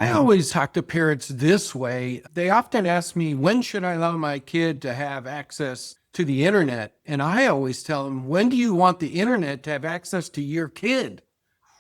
I always talk to parents this way. They often ask me, when should I allow my kid to have access to the internet? And I always tell them, when do you want the internet to have access to your kid?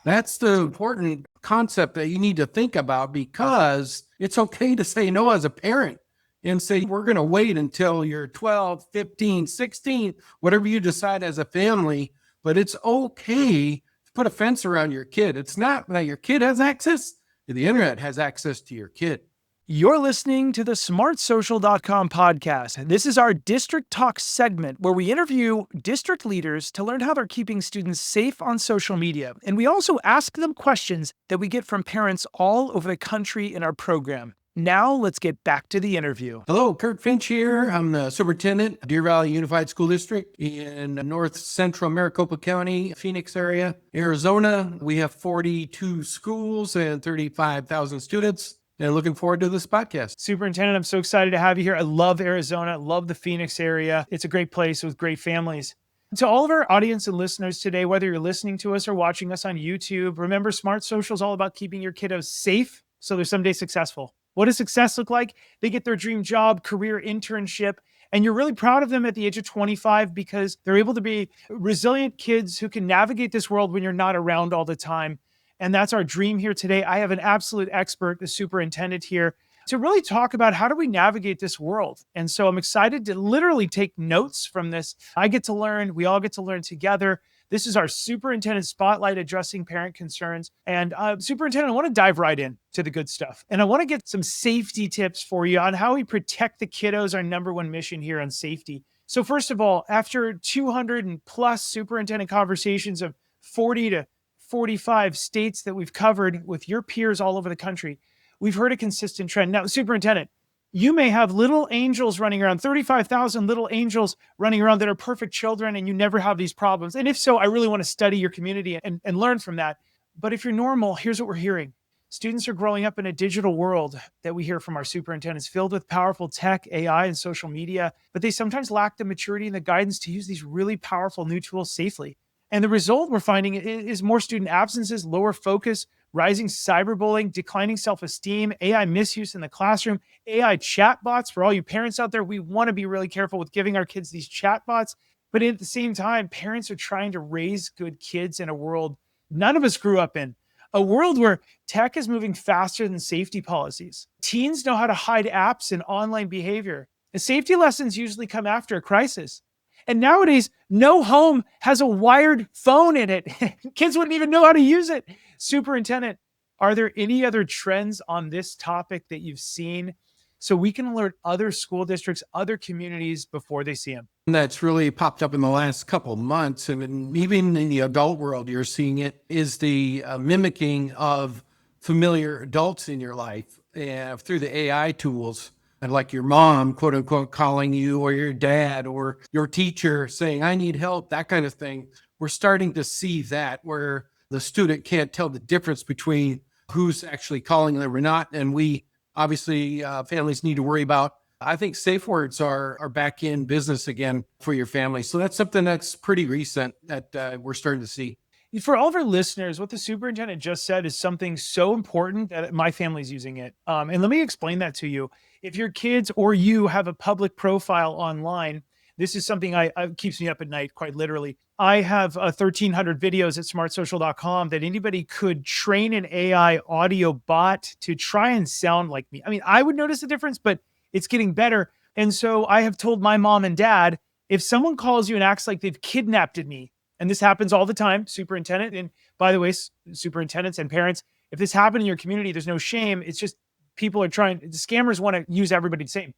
That's the important concept that you need to think about, because it's okay to say no as a parent and say, we're going to wait until you're 12, 15, 16, whatever you decide as a family. But it's okay to put a fence around your kid. It's not that your kid has access, the internet has access to your kid. You're listening to the smartsocial.com podcast. This is our District Talk segment where we interview district leaders to learn how they're keeping students safe on social media. And we also ask them questions that we get from parents all over the country in our program. Now, let's get back to the interview. Hello, Kurt Finch here. I'm the superintendent, Deer Valley Unified School District in north central Maricopa County, Phoenix area, Arizona. We have 42 schools and 35,000 students. And looking forward to this podcast. Superintendent, I'm so excited to have you here. I love Arizona. I love the Phoenix area. It's a great place with great families. To all of our audience and listeners today, whether you're listening to us or watching us on YouTube, remember Smart Social is all about keeping your kiddos safe so they're someday successful. What does success look like? They get their dream job, career, internship, and you're really proud of them at the age of 25 because they're able to be resilient kids who can navigate this world when you're not around all the time. And that's our dream here today. I have an absolute expert, the superintendent here, to really talk about how do we navigate this world. And so I'm excited to literally take notes from this. I get to learn. We all get to learn together. This is our Superintendent Spotlight addressing parent concerns. And Superintendent, I want to dive right in to the good stuff. And I want to get some safety tips for you on how we protect the kiddos, our number one mission here on safety. So first of all, after 200 and plus superintendent conversations of 40 to 45 states that we've covered with your peers all over the country, we've heard a consistent trend. Now, Superintendent, you may have little angels running around, 35,000 little angels running around that are perfect children, and you never have these problems. And if so, I really want to study your community and learn from that. But if you're normal, here's what we're hearing. Students are growing up in a digital world that we hear from our superintendents filled with powerful tech, AI, and social media, but they sometimes lack the maturity and the guidance to use these really powerful new tools safely. And the result we're finding is more student absences, lower focus, rising cyberbullying, declining self-esteem, AI misuse in the classroom, AI chatbots. For all you parents out there, we want to be really careful with giving our kids these chatbots. But at the same time, parents are trying to raise good kids in a world none of us grew up in, a world where tech is moving faster than safety policies. Teens know how to hide apps and online behavior. The safety lessons usually come after a crisis. And nowadays, no home has a wired phone in it. Kids wouldn't even know how to use it. Superintendent, are there any other trends on this topic that you've seen so we can alert other school districts, other communities before they see them? That's really popped up in the last couple of months. And even in the adult world, you're seeing it, is the mimicking of familiar adults in your life through the AI tools. And like your mom, quote unquote, calling you, or your dad or your teacher saying, I need help, that kind of thing. We're starting to see that where the student can't tell the difference between who's actually calling them or not. And we obviously, families need to worry about, I think safe words are back in business again for your family. So that's something that's pretty recent that we're starting to see. For all of our listeners, what the superintendent just said is something so important that my family's using it. And let me explain that to you. If your kids or you have a public profile online, this is something I keeps me up at night, quite literally. I have 1,300 videos at smartsocial.com that anybody could train an AI audio bot to try and sound like me. I mean, I would notice a difference, but it's getting better. And so I have told my mom and dad, if someone calls you and acts like they've kidnapped me, and this happens all the time, superintendent, and by the way, superintendents and parents, if this happened in your community, there's no shame. It's just people are trying, the scammers want to use everybody the same.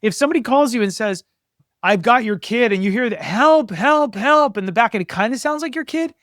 If somebody calls you and says, I've got your kid, and you hear that help, help, help in the back, and it kind of sounds like your kid,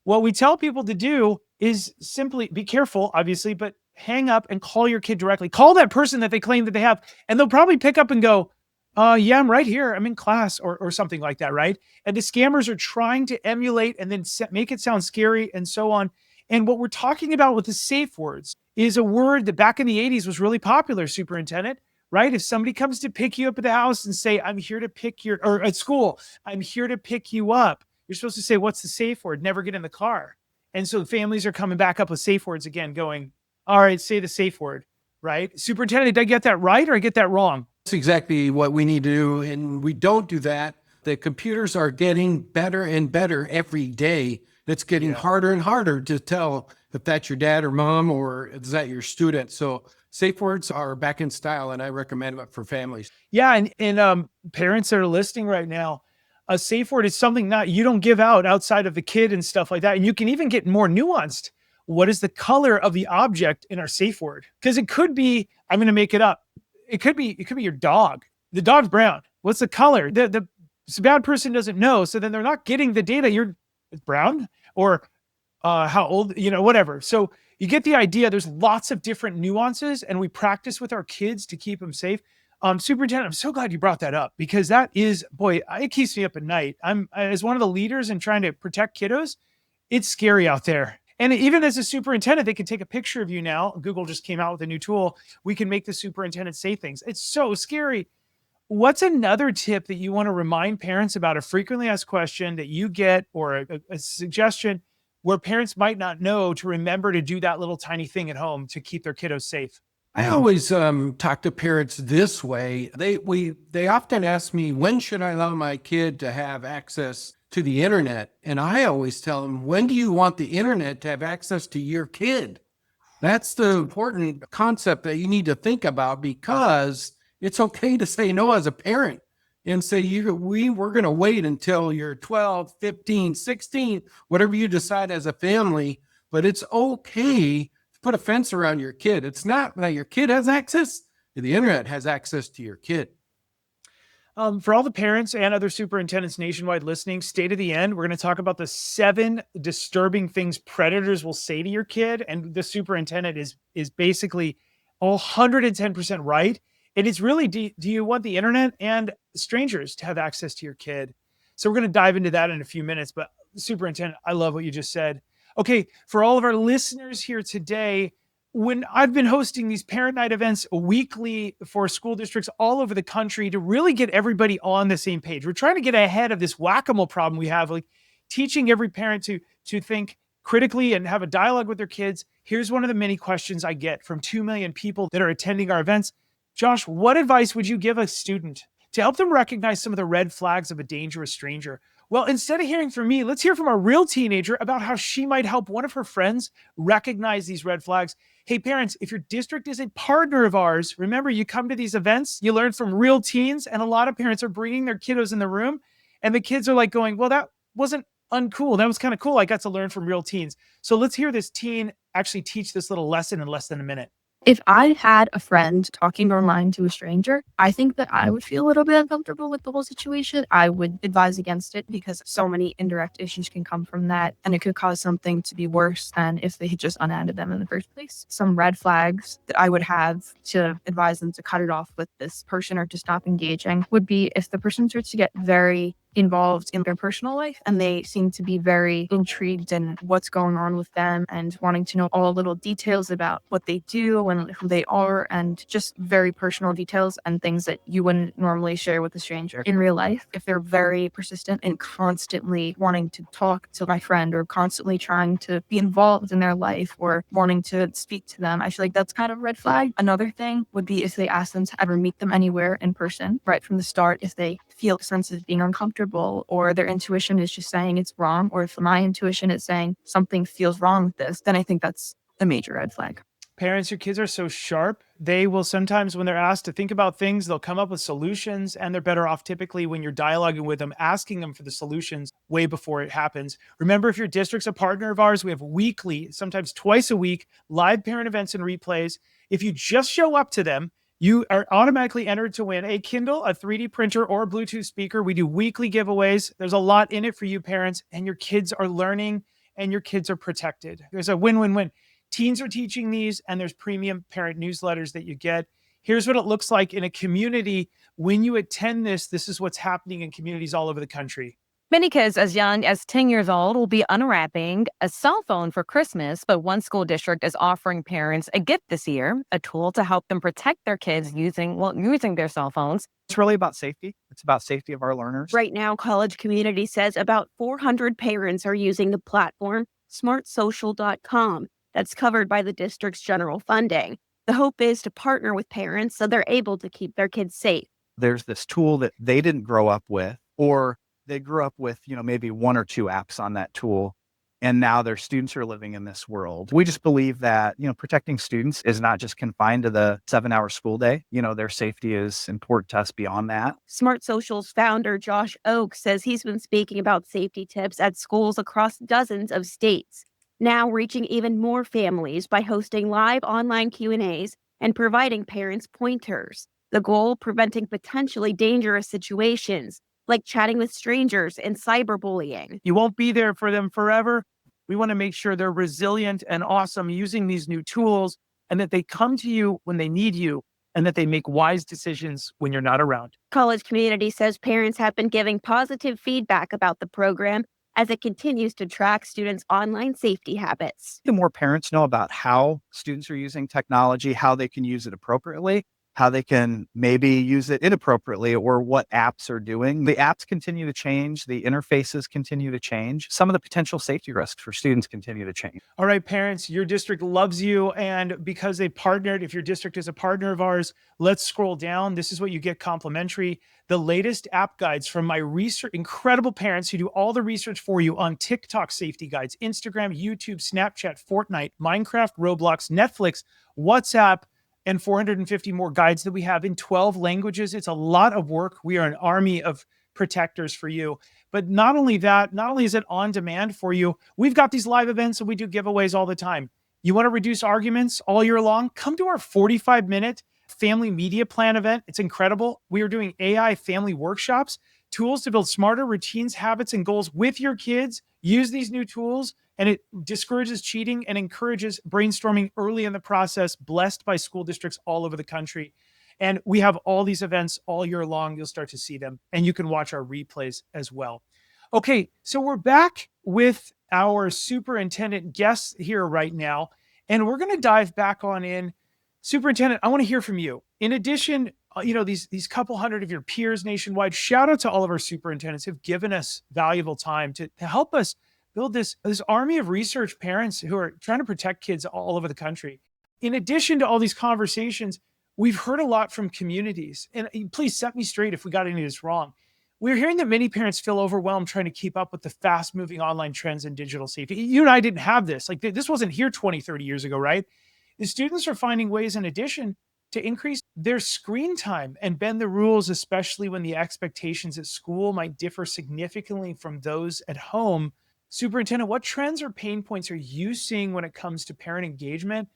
what we tell people to do is simply be careful, obviously, but hang up and call your kid directly. Call that person that they claim that they have, and they'll probably pick up and go, yeah, I'm right here. I'm in class or something like that, right? And the scammers are trying to emulate and then make it sound scary and so on. And what we're talking about with the safe words is a word that back in the 80s was really popular, superintendent, right? If somebody comes to pick you up at the house and say, I'm here to pick your, or at school, I'm here to pick you up, you're supposed to say, what's the safe word? Never get in the car. And so families are coming back up with safe words again going, All right, say the safe word, right? Superintendent, did I get that right or I get that wrong? That's exactly what we need to do. And we don't do that. The computers are getting better and better every day. It's getting harder and harder to tell if that's your dad or mom or is that your student. So safe words are back in style, and I recommend it for families. Yeah, and parents that are listening right now, a safe word is something not you don't give out outside of the kid and stuff like that. And you can even get more nuanced. What is the color of the object in our safe word? Because it could be, I'm going to make it up. It could be your dog. The dog's brown. What's the color? The bad person doesn't know, so then they're not getting the data. It's brown or how old, whatever. So you get the idea. There's lots of different nuances, and we practice with our kids to keep them safe. Superintendent, I'm so glad you brought that up because that is, boy, it keeps me up at night. As one of the leaders in trying to protect kiddos, it's scary out there. And even as a superintendent, they can take a picture of you now. Google just came out with a new tool. We can make the superintendent say things. It's so scary. What's another tip that you want to remind parents about, a frequently asked question that you get, or a suggestion where parents might not know to remember to do that little tiny thing at home to keep their kiddos safe? I always talk to parents this way. They often ask me, when should I allow my kid to have access to the internet? And I always tell them, when do you want the internet to have access to your kid? That's the important concept that you need to think about, because it's okay to say no as a parent and say, we're going to wait until you're 12, 15, 16, whatever you decide as a family, but it's okay to put a fence around your kid. It's not that your kid has access, the internet has access to your kid. For all the parents and other superintendents nationwide listening, stay to the end. We're going to talk about the 7 disturbing things predators will say to your kid. And the superintendent is basically 110% right. And it's really, do you want the internet and strangers to have access to your kid? So we're going to dive into that in a few minutes. But superintendent, I love what you just said. Okay, for all of our listeners here today, when I've been hosting these parent night events weekly for school districts all over the country to really get everybody on the same page, we're trying to get ahead of this whack-a-mole problem we have, like teaching every parent to think critically and have a dialogue with their kids. Here's one of the many questions I get from 2 million people that are attending our events. Josh, what advice would you give a student to help them recognize some of the red flags of a dangerous stranger? Well, instead of hearing from me, let's hear from a real teenager about how she might help one of her friends recognize these red flags. Hey, parents, if your district is a partner of ours, remember, you come to these events, you learn from real teens, and a lot of parents are bringing their kiddos in the room, and the kids are like going, well, that wasn't uncool. That was kind of cool. I got to learn from real teens. So let's hear this teen actually teach this little lesson in less than a minute. If I had a friend talking online to a stranger, I think that I would feel a little bit uncomfortable with the whole situation. I would advise against it because so many indirect issues can come from that, and it could cause something to be worse than if they had just unadded them in the first place. Some red flags that I would have to advise them to cut it off with this person or to stop engaging would be if the person starts to get very involved in their personal life and they seem to be very intrigued in what's going on with them and wanting to know all little details about what they do and who they are, and just very personal details and things that you wouldn't normally share with a stranger in real life. If they're very persistent and constantly wanting to talk to my friend or constantly trying to be involved in their life or wanting to speak to them, I feel like that's kind of a red flag. Another thing would be if they ask them to ever meet them anywhere in person right from the start, if they feel a sense of being uncomfortable or their intuition is just saying it's wrong, or if my intuition is saying something feels wrong with this, then I think that's a major red flag. Parents, your kids are so sharp. They will sometimes, when they're asked to think about things, they'll come up with solutions, and they're better off typically when you're dialoguing with them, asking them for the solutions way before it happens. Remember, if your district's a partner of ours, we have weekly, sometimes twice a week, live parent events and replays. If you just show up to them, you are automatically entered to win a Kindle, a 3D printer, or a Bluetooth speaker. We do weekly giveaways. There's a lot in it for you parents, and your kids are learning and your kids are protected. There's a win-win-win. Teens are teaching these, and there's premium parent newsletters that you get. Here's what it looks like in a community. When you attend this is what's happening in communities all over the country. Many kids as young as 10 years old will be unwrapping a cell phone for Christmas, but one school district is offering parents a gift this year, a tool to help them protect their kids using their cell phones. It's really about safety. It's about safety of our learners. Right now, College Community says about 400 parents are using the platform smartsocial.com. that's covered by the district's general funding. The hope is to partner with parents so they're able to keep their kids safe. There's this tool that they didn't grow up with, or they grew up with, maybe one or two apps on that tool. And now their students are living in this world. We just believe that, protecting students is not just confined to the 7-hour school day. Their safety is important to us beyond that. Smart Social's founder, Josh Ochs, says he's been speaking about safety tips at schools across dozens of states, now reaching even more families by hosting live online Q&As and providing parents pointers. The goal, preventing potentially dangerous situations like chatting with strangers and cyberbullying. You won't be there for them forever. We want to make sure they're resilient and awesome using these new tools, and that they come to you when they need you, and that they make wise decisions when you're not around. College Community says parents have been giving positive feedback about the program as it continues to track students' online safety habits. The more parents know about how students are using technology, how they can use it appropriately, how they can maybe use it inappropriately, or what apps are doing. The apps continue to change. The interfaces continue to change. Some of the potential safety risks for students continue to change. All right, parents, your district loves you. And because they partnered, if your district is a partner of ours, let's scroll down. This is what you get complimentary. The latest app guides from my incredible parents who do all the research for you on TikTok safety guides, Instagram, YouTube, Snapchat, Fortnite, Minecraft, Roblox, Netflix, WhatsApp, and 450 more guides that we have in 12 languages. It's a lot of work. We are an army of protectors for you. But not only that, not only is it on demand for you, we've got these live events and we do giveaways all the time. You want to reduce arguments all year long? Come to our 45-minute family media plan event. It's incredible. We are doing AI family workshops, tools to build smarter routines, habits, and goals with your kids. Use these new tools, and it discourages cheating and encourages brainstorming early in the process, blessed by school districts all over the country. And we have all these events all year long. You'll start to see them, and you can watch our replays as well. Okay, so we're back with our superintendent guests here right now, and we're going to dive back on in. Superintendent, I want to hear from you. In addition, these couple hundred of your peers nationwide, shout out to all of our superintendents who've given us valuable time to help us build this army of research parents who are trying to protect kids all over the country. In addition to all these conversations, we've heard a lot from communities, and please set me straight if we got any of this wrong. We're hearing that many parents feel overwhelmed trying to keep up with the fast-moving online trends in digital safety. You and I didn't have this. Like, this wasn't here 20, 30 years ago, right? The students are finding ways, in addition, to increase their screen time and bend the rules, especially when the expectations at school might differ significantly from those at home. Superintendent, what trends or pain points are you seeing when it comes to parent engagement?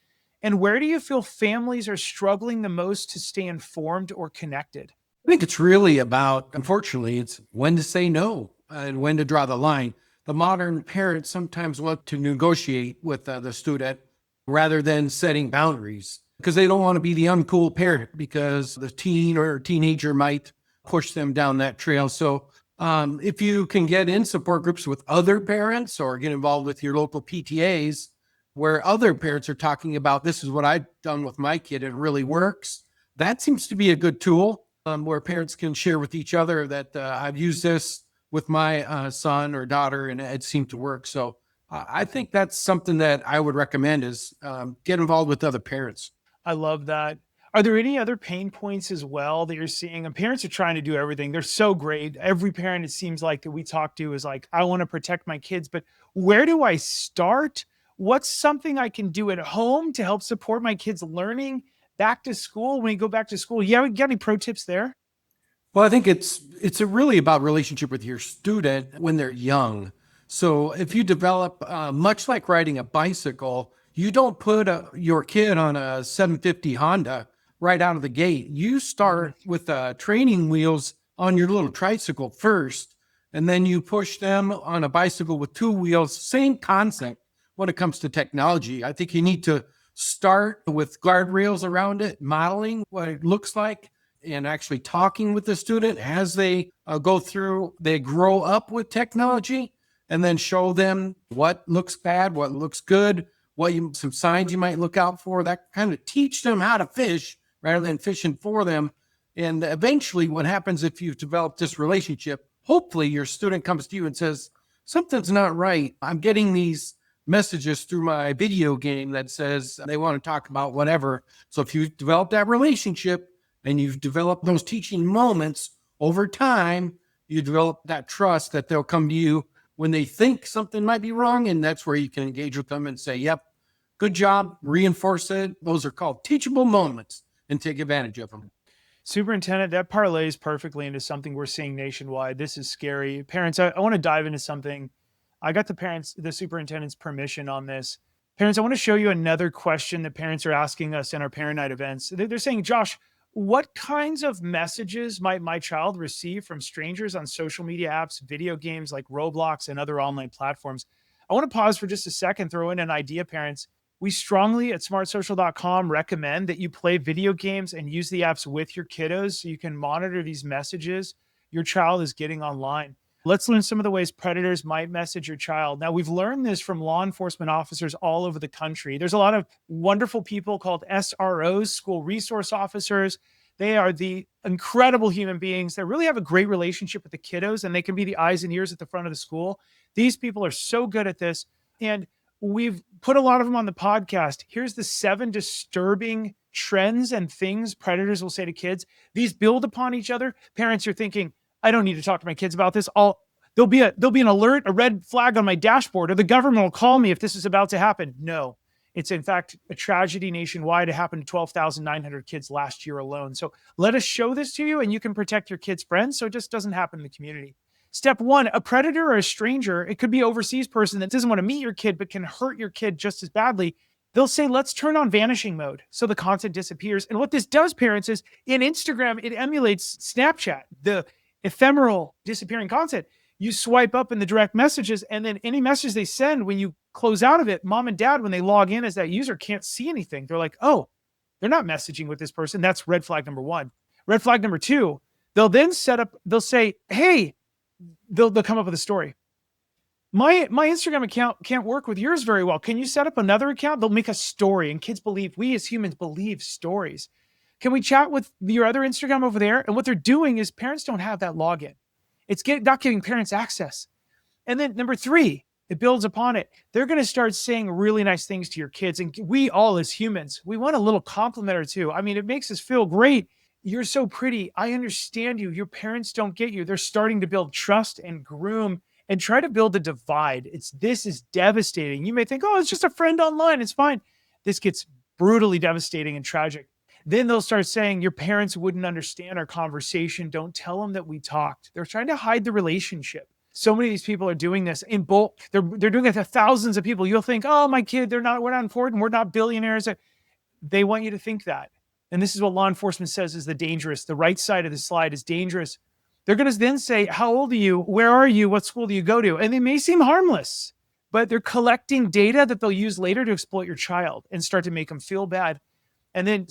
And where do you feel families are struggling the most to stay informed or connected? I think it's really about, unfortunately, it's when to say no and when to draw the line. The modern parents sometimes want to negotiate with the student rather than setting boundaries, because they don't want to be the uncool parent because the teen or teenager might push them down that trail. So if you can get in support groups with other parents or get involved with your local PTAs where other parents are talking about, this is what I've done with my kid, it really works. That seems to be a good tool where parents can share with each other that I've used this with my son or daughter and it seemed to work. So I think that's something that I would recommend is get involved with other parents. I love that. Are there any other pain points as well that you're seeing? And parents are trying to do everything. They're so great. Every parent, it seems like, that we talk to is like, I want to protect my kids, but where do I start? What's something I can do at home to help support my kids' learning back to school when you go back to school? Yeah, we got any pro tips there? Well, I think it's really about relationship with your student when they're young. So if you develop, much like riding a bicycle, you don't put your kid on a 750 Honda right out of the gate. You start with training wheels on your little tricycle first, and then you push them on a bicycle with two wheels. Same concept when it comes to technology. I think you need to start with guardrails around it, modeling what it looks like, and actually talking with the student as they go through, they grow up with technology, and then show them what looks bad, what looks good, some signs you might look out for, that kind of teach them how to fish rather than fishing for them. And eventually what happens if you've developed this relationship, hopefully your student comes to you and says, something's not right. I'm getting these messages through my video game that says they want to talk about whatever. So if you've developed that relationship and you've developed those teaching moments over time, you develop that trust that they'll come to you when they think something might be wrong. And that's where you can engage with them and say, yep, good job, reinforce it. Those are called teachable moments, and take advantage of them. Superintendent, that parlays perfectly into something we're seeing nationwide. This is scary. Parents, I want to dive into something. I got the superintendent's permission on this. Parents, I want to show you another question that parents are asking us in our parent night events. They're saying, Josh, what kinds of messages might my child receive from strangers on social media apps, video games like Roblox and other online platforms? I want to pause for just a second, throw in an idea, parents. We strongly at smartsocial.com recommend that you play video games and use the apps with your kiddos so you can monitor these messages your child is getting online. Let's learn some of the ways predators might message your child. Now, we've learned this from law enforcement officers all over the country. There's a lot of wonderful people called SROs, school resource officers. They are the incredible human beings that really have a great relationship with the kiddos, and they can be the eyes and ears at the front of the school. These people are so good at this. And we've put a lot of them on the podcast. Here's the 7 disturbing trends and things predators will say to kids. These build upon each other. Parents are thinking, I don't need to talk to my kids about this. There'll be an alert, a red flag on my dashboard, or the government will call me if this is about to happen. No, it's in fact a tragedy nationwide. It happened to 12,900 kids last year alone. So let us show this to you, and you can protect your kids' friends so it just doesn't happen in the community. Step 1, a predator or a stranger, it could be an overseas person that doesn't want to meet your kid but can hurt your kid just as badly. They'll say, let's turn on vanishing mode so the content disappears. And what this does, parents, is in Instagram, it emulates Snapchat, the ephemeral disappearing content. You swipe up in the direct messages, and then any message they send, when you close out of it, mom and dad, when they log in as that user, can't see anything. They're like, oh, they're not messaging with this person. That's red flag number 1. Red flag number 2, they'll then they'll say, hey, they'll come up with a story. My Instagram account can't work with yours very well. Can you set up another account? They'll make a story, and kids we as humans believe stories. Can we chat with your other Instagram over there? And what they're doing is parents don't have that login. It's not giving parents access. And then number 3, it builds upon it. They're going to start saying really nice things to your kids. And we all as humans, we want a little compliment or two. I mean, it makes us feel great. You're so pretty. I understand you. Your parents don't get you. They're starting to build trust and groom and try to build a divide. This is devastating. You may think, oh, it's just a friend online. It's fine. This gets brutally devastating and tragic. Then they'll start saying, your parents wouldn't understand our conversation. Don't tell them that we talked. They're trying to hide the relationship. So many of these people are doing this in bulk. They're doing it to thousands of people. You'll think, oh, my kid, we're not important. We're not billionaires. They want you to think that. And this is what law enforcement says is the dangerous. The right side of the slide is dangerous. They're going to then say, how old are you? Where are you? What school do you go to? And they may seem harmless, but they're collecting data that they'll use later to exploit your child and start to make them feel bad. And then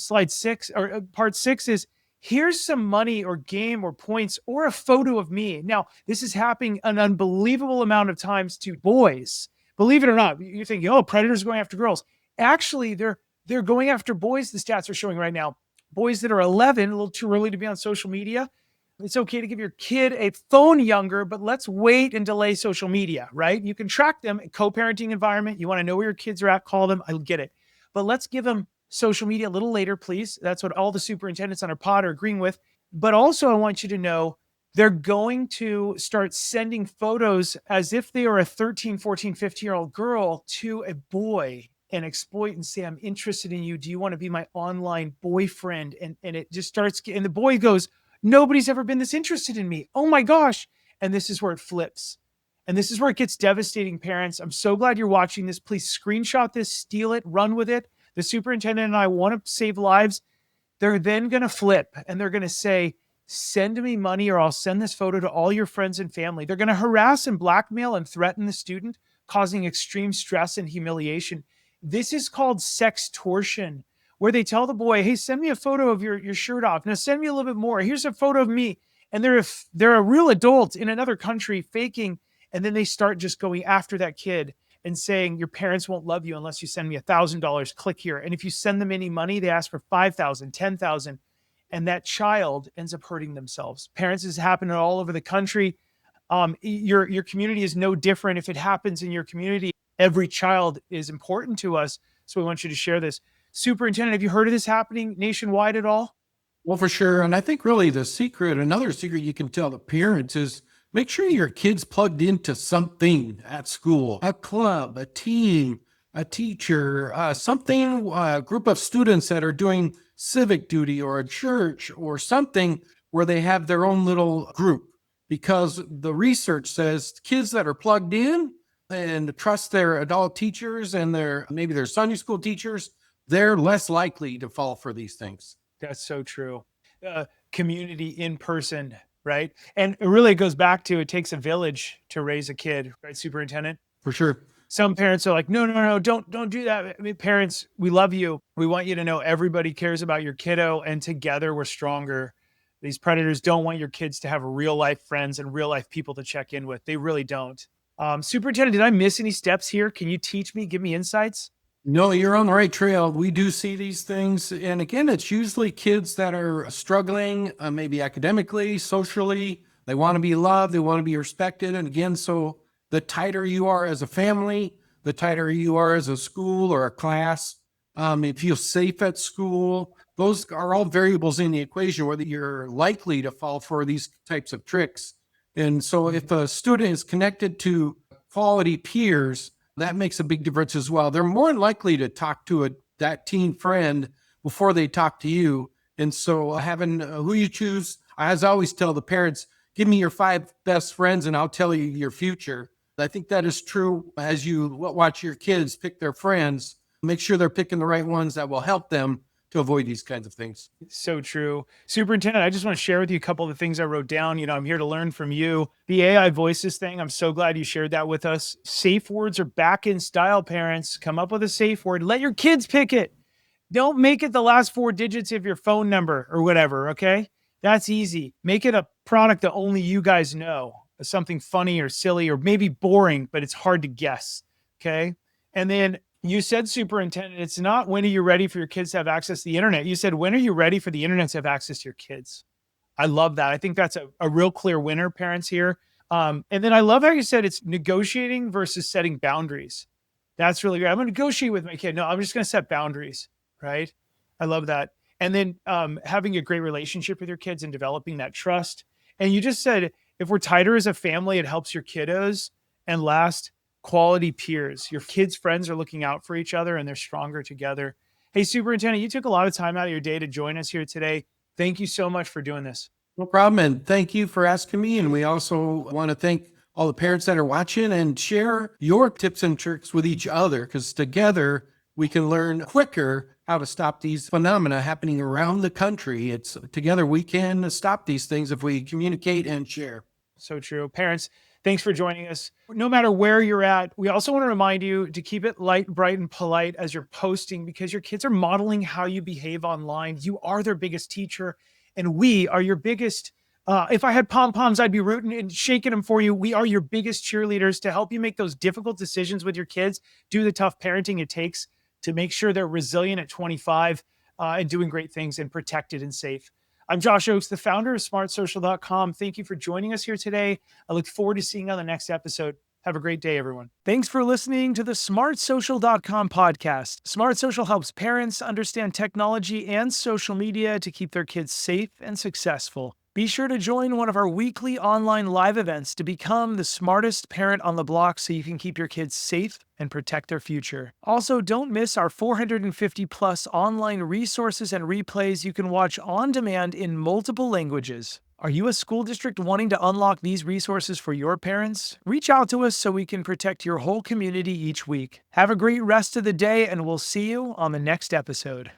part 6 is, here's some money or game or points or a photo of me. Now, this is happening an unbelievable amount of times to boys. Believe it or not, you're thinking, oh, predators are going after girls. Actually, they're going after boys. The stats are showing right now. Boys that are 11, a little too early to be on social media. It's okay to give your kid a phone younger, but let's wait and delay social media, right? You can track them, co-parenting environment. You want to know where your kids are at, call them. I get it. But let's give them social media a little later, please. That's what all the superintendents on our pod are agreeing with. But also, I want you to know they're going to start sending photos as if they are a 13, 14, 15-year-old girl to a boy and exploit and say, I'm interested in you. Do you want to be my online boyfriend? And it just starts, and the boy goes, nobody's ever been this interested in me. Oh my gosh. And this is where it flips. And this is where it gets devastating, parents. I'm so glad you're watching this. Please screenshot this, steal it, run with it. The superintendent and I want to save lives. They're then going to flip and they're going to say, send me money or I'll send this photo to all your friends and family. They're going to harass and blackmail and threaten the student, causing extreme stress and humiliation. This is called sextortion, where they tell the boy, hey, send me a photo of your shirt off. Now send me a little bit more. Here's a photo of me. And they're a real adult in another country faking. And then they start just going after that kid and saying, your parents won't love you unless you send me $1,000, click here. And if you send them any money, they ask for $5,000, $10,000. And that child ends up hurting themselves. Parents, this is happening all over the country. Your community is no different if it happens in your community. every child is important to us. So we want you to share this. Superintendent, have you heard of this happening nationwide at all? Well, for sure. And I think really another secret you can tell the parents is make sure your kid's plugged into something at school, a club, a team, a teacher, something, a group of students that are doing civic duty or a church or something where they have their own little group. Because the research says kids that are plugged in and trust their adult teachers and maybe their Sunday school teachers, they're less likely to fall for these things. That's so true. Community in person, right? And it really goes back to it takes a village to raise a kid, right, Superintendent? For sure. Some parents are like, no, don't do that. I mean, parents, we love you. We want you to know everybody cares about your kiddo, and together we're stronger. These predators don't want your kids to have real life friends and real life people to check in with. They really don't. Superintendent, did I miss any steps here? Can you teach me, give me insights? No, you're on the right trail. We do see these things. And again, it's usually kids that are struggling, maybe academically, socially. They want to be loved. They want to be respected. And again, so the tighter you are as a family, the tighter you are as a school or a class, you feel safe at school. Those are all variables in the equation, whether you're likely to fall for these types of tricks. And so if a student is connected to quality peers, that makes a big difference as well. They're more likely to talk to that teen friend before they talk to you. And so having who you choose, as I always tell the parents, give me your 5 best friends and I'll tell you your future. I think that is true as you watch your kids pick their friends. Make sure they're picking the right ones that will help them to avoid these kinds of things. So true. Superintendent, I just want to share with you a couple of the things I wrote down. I'm here to learn from you. The AI voices thing, I'm so glad you shared that with us. Safe words are back in style, parents. Come up with a safe word. Let your kids pick it. Don't make it the last 4 digits of your phone number or whatever, okay? That's easy. Make it a product that only you guys know. Something funny or silly or maybe boring, but it's hard to guess, okay? And then you said, Superintendent, it's not when are you ready for your kids to have access to the internet. You said, when are you ready for the internet to have access to your kids? I love that. I think that's a real clear winner, parents here. And then I love how you said it's negotiating versus setting boundaries. That's really great. I'm going to negotiate with my kid. No, I'm just going to set boundaries, right? I love that. And then having a great relationship with your kids and developing that trust. And you just said, if we're tighter as a family, it helps your kiddos. And last, quality peers. Your kids' friends are looking out for each other and they're stronger together. Hey, Superintendent, you took a lot of time out of your day to join us here today. Thank you so much for doing this. No problem. And thank you for asking me. And we also want to thank all the parents that are watching and share your tips and tricks with each other, because together we can learn quicker how to stop these phenomena happening around the country. It's together we can stop these things if we communicate and share. So true. Parents, thanks for joining us. No matter where you're at, we also want to remind you to keep it light, bright, and polite as you're posting, because your kids are modeling how you behave online. You are their biggest teacher, and we are your biggest. If I had pom-poms, I'd be rooting and shaking them for you. We are your biggest cheerleaders to help you make those difficult decisions with your kids, do the tough parenting it takes to make sure they're resilient at 25 and doing great things and protected and safe. I'm Josh Ochs, the founder of smartsocial.com. Thank you for joining us here today. I look forward to seeing you on the next episode. Have a great day, everyone. Thanks for listening to the smartsocial.com podcast. Smart Social helps parents understand technology and social media to keep their kids safe and successful. Be sure to join one of our weekly online live events to become the smartest parent on the block so you can keep your kids safe and protect their future. Also, don't miss our 450 plus online resources and replays you can watch on demand in multiple languages. Are you a school district wanting to unlock these resources for your parents? Reach out to us so we can protect your whole community each week. Have a great rest of the day, and we'll see you on the next episode.